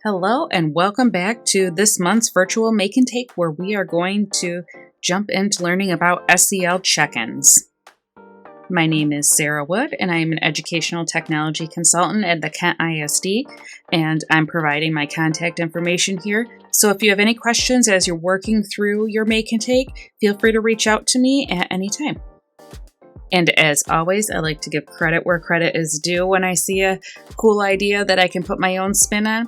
Hello and welcome back to this month's virtual Make and Take, where we are going to jump into learning about SEL check-ins. My name is Sarah Wood and I am an educational technology consultant at the Kent ISD, and I'm providing my contact information here. So if you have any questions as you're working through your Make and Take, feel free to reach out to me at any time. And as always, I like to give credit where credit is due when I see a cool idea that I can put my own spin on.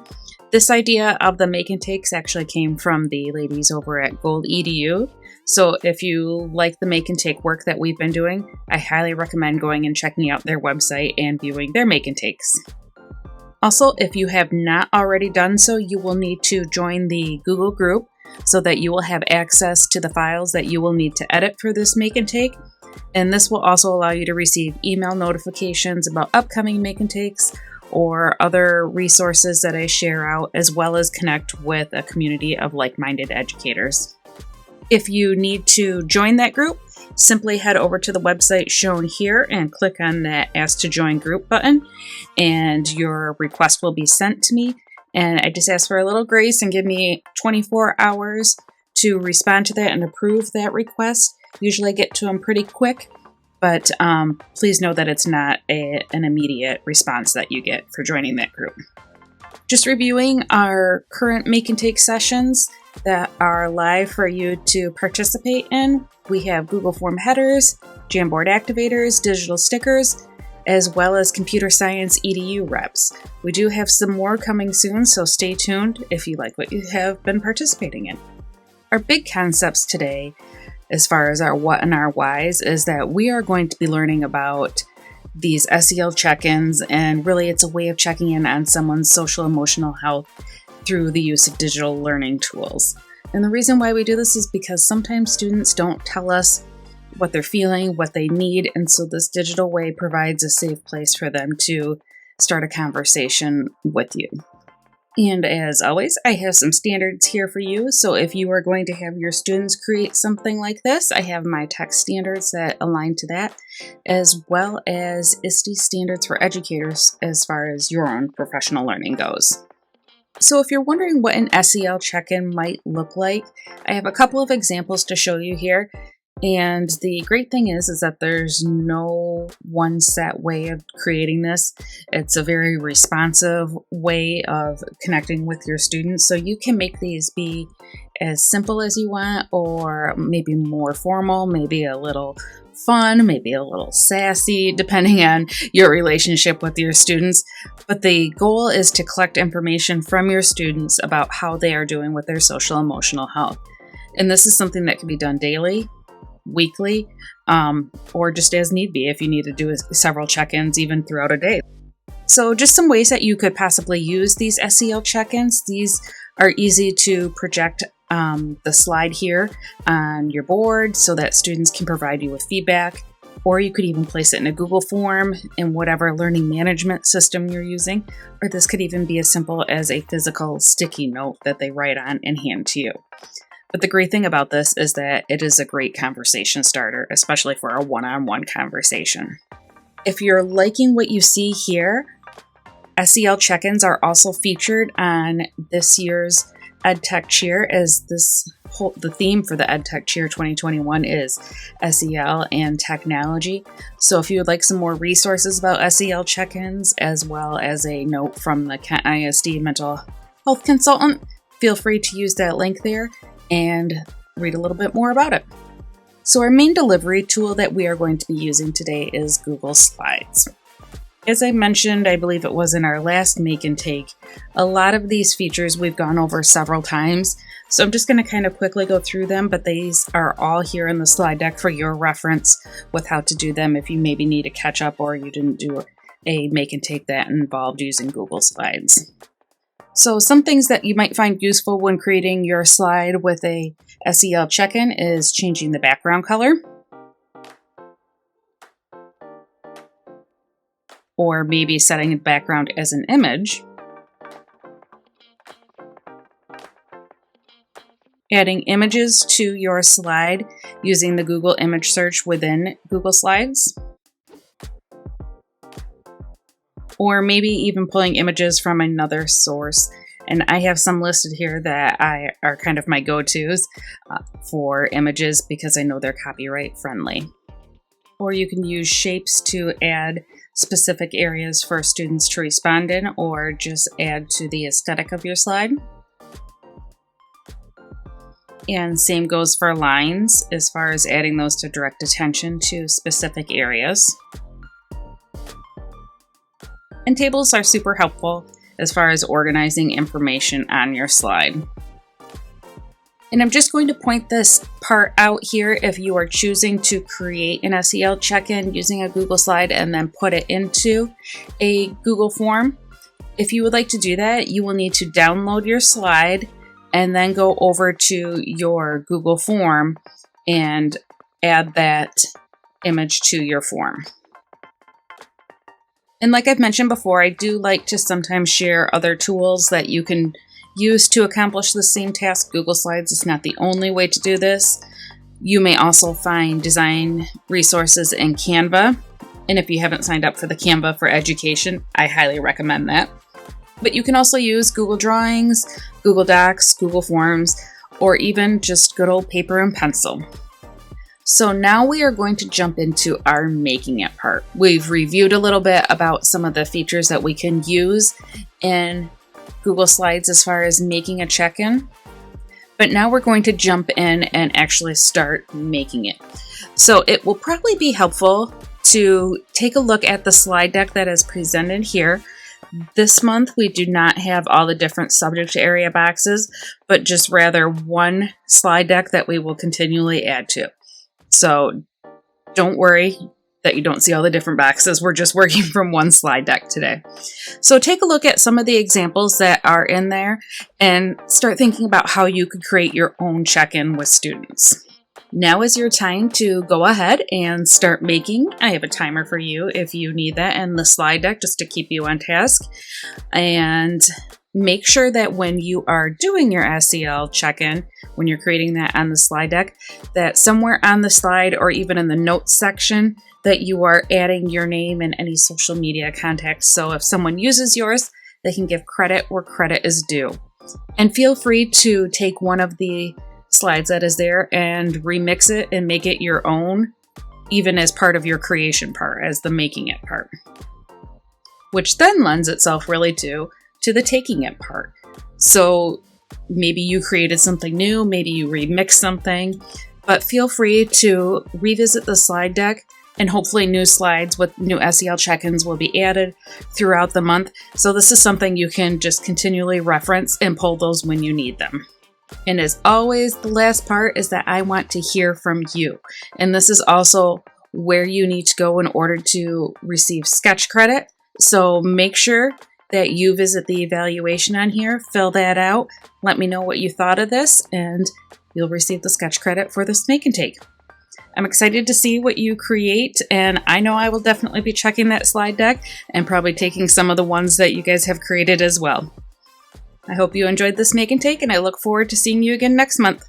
This idea of the Make and Takes actually came from the ladies over at Gold EDU. So if you like the Make and Take work that we've been doing, I highly recommend going and checking out their website and viewing their Make and Takes. Also, if you have not already done so, you will need to join the Google group so that you will have access to the files that you will need to edit for this Make and Take. And this will also allow you to receive email notifications about upcoming Make and Takes or other resources that I share out, as well as connect with a community of like-minded educators. If you need to join that group, simply head over to the website shown here and click on that Ask to Join Group button, and your request will be sent to me. And I just ask for a little grace and give me 24 hours to respond to that and approve that request. Usually I get to them pretty quick, but please know that it's not an immediate response that you get for joining that group. Just reviewing our current Make and Take sessions that are live for you to participate in. We have Google Form headers, Jamboard activators, digital stickers, as well as computer science EDU reps. We do have some more coming soon, so stay tuned if you like what you have been participating in. Our big concepts today, as far as our what and our whys, is that we are going to be learning about these SEL check-ins, and really it's a way of checking in on someone's social emotional health through the use of digital learning tools. And the reason why we do this is because sometimes students don't tell us what they're feeling, what they need, and so this digital way provides a safe place for them to start a conversation with you. And as always, I have some standards here for you. So if you are going to have your students create something like this, I have my text standards that align to that, as well as ISTE standards for educators as far as your own professional learning goes. So if you're wondering what an SEL check-in might look like, I have a couple of examples to show you here. And the great thing is that there's no one set way of creating this. It's a very responsive way of connecting with your students. So you can make these be as simple as you want, or maybe more formal, maybe a little fun, maybe a little sassy, depending on your relationship with your students. But the goal is to collect information from your students about how they are doing with their social emotional health. And this is something that can be done daily, weekly, or just as need be if you need to do several check-ins even throughout a day. So just some ways that you could possibly use these SEL check-ins. These are easy to project the slide here on your board so that students can provide you with feedback, or you could even place it in a Google form in whatever learning management system you're using, or this could even be as simple as a physical sticky note that they write on and hand to you. But the great thing about this is that it is a great conversation starter, especially for a one-on-one conversation. If you're liking what you see here, SEL check-ins are also featured on this year's EdTech Cheer, as the theme for the EdTech Cheer 2021 is SEL and technology. So if you would like some more resources about SEL check-ins, as well as a note from the Kent ISD mental health consultant, feel free to use that link there and read a little bit more about it. So our main delivery tool that we are going to be using today is Google Slides. As I mentioned, I believe it was in our last Make and Take, a lot of these features we've gone over several times, so I'm just going to kind of quickly go through them, but these are all here in the slide deck for your reference with how to do them if you maybe need to catch up or you didn't do a Make and Take that involved using Google Slides. So some things that you might find useful when creating your slide with a SEL check-in is changing the background color, or maybe setting a background as an image, adding images to your slide using the Google image search within Google Slides, or maybe even pulling images from another source And I have some listed here that are kind of my go-tos for images because I know they're copyright friendly. Or you can use shapes to add specific areas for students to respond in, or just add to the aesthetic of your slide. And same goes for lines, as far as adding those to direct attention to specific areas. And tables are super helpful as far as organizing information on your slide. And I'm just going to point this part out here if you are choosing to create an SEL check-in using a Google slide and then put it into a Google form. If you would like to do that, you will need to download your slide and then go over to your Google form and add that image to your form. And like I've mentioned before, I do like to sometimes share other tools that you can use to accomplish the same task. Google Slides is not the only way to do this. You may also find design resources in Canva. And if you haven't signed up for the Canva for Education, I highly recommend that. But you can also use Google Drawings, Google Docs, Google Forms, or even just good old paper and pencil. So now we are going to jump into our making it part. We've reviewed a little bit about some of the features that we can use in Google Slides as far as making a check-in. But now we're going to jump in and actually start making it. So it will probably be helpful to take a look at the slide deck that is presented here. This month we do not have all the different subject area boxes, but just rather one slide deck that we will continually add to. So don't worry that you don't see all the different boxes. We're just working from one slide deck today. So take a look at some of the examples that are in there and start thinking about how you could create your own check-in with students. Now is your time to go ahead and start making. I have a timer for you if you need that in the slide deck just to keep you on task. And make sure that when you are doing your SEL check-in, when you're creating that on the slide deck, that somewhere on the slide or even in the notes section that you are adding your name and any social media contacts. So if someone uses yours, they can give credit where credit is due. And feel free to take one of the slides that is there and remix it and make it your own, even as part of your creation part, as the making it part. Which then lends itself really to the taking it part. So maybe you created something new, maybe you remixed something, but feel free to revisit the slide deck, and hopefully new slides with new SEL check-ins will be added throughout the month. So this is something you can just continually reference and pull those when you need them. And as always, the last part is that I want to hear from you. And this is also where you need to go in order to receive sketch credit. So make sure that you visit the evaluation on here, fill that out, let me know what you thought of this, and you'll receive the sketch credit for this make and take. I'm excited to see what you create, and I know I will definitely be checking that slide deck and probably taking some of the ones that you guys have created as well. I hope you enjoyed this make and take, and I look forward to seeing you again next month.